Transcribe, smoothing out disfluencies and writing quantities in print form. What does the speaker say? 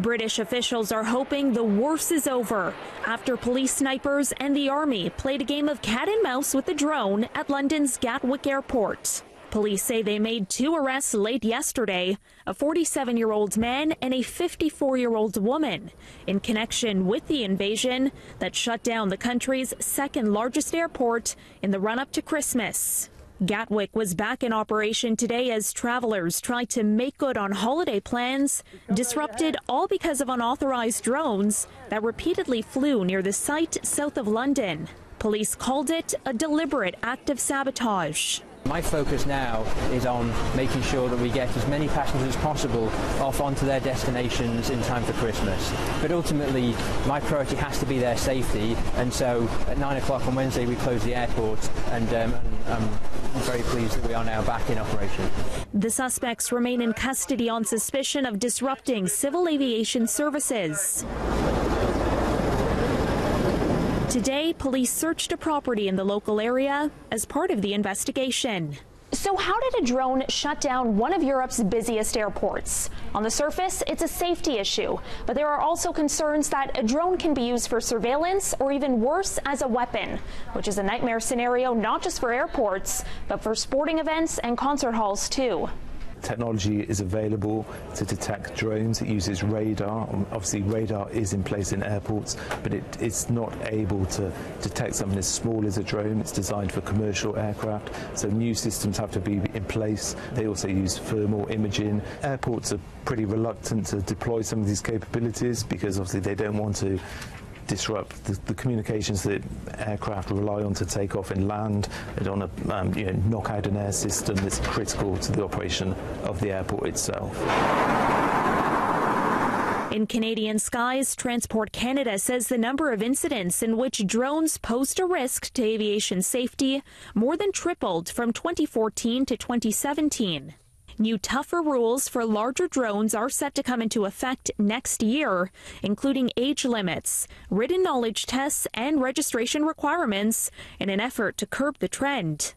British officials are hoping the worst is over after police snipers and the army played a game of cat and mouse with a drone at London's Gatwick airport. Police say they made 2 arrests late yesterday, a 47-year-old man and a 54-year-old woman, in connection with the invasion that shut down the country's second largest airport in the run-up to Christmas. Gatwick was back in operation today as travelers tried to make good on holiday plans, disrupted all because of unauthorized drones that repeatedly flew near the site south of London. Police called it a deliberate act of sabotage. My focus now is on making sure that we get as many passengers as possible off onto their destinations in time for Christmas. But ultimately, my priority has to be their safety, and so at 9 o'clock on Wednesday we closed the airport, and I'm very pleased that we are now back in operation. The suspects remain in custody on suspicion of disrupting civil aviation services. Today, police searched a property in the local area as part of the investigation. So how did a drone shut down one of Europe's busiest airports? On the surface, it's a safety issue, but there are also concerns that a drone can be used for surveillance or even worse, as a weapon, which is a nightmare scenario not just for airports, but for sporting events and concert halls too. Technology is available to detect drones. It uses radar. Obviously, radar is in place in airports, but it's not able to detect something as small as a drone. It's designed for commercial aircraft, so new systems have to be in place. They also use thermal imaging. Airports are pretty reluctant to deploy some of these capabilities because obviously they don't want to disrupt the communications that aircraft rely on to take off and land. They don't want to knock out an air system that's critical to the operation of the airport itself. In Canadian skies, Transport Canada says the number of incidents in which drones posed a risk to aviation safety more than tripled from 2014 to 2017. New tougher rules for larger drones are set to come into effect next year, including age limits, written knowledge tests, and registration requirements in an effort to curb the trend.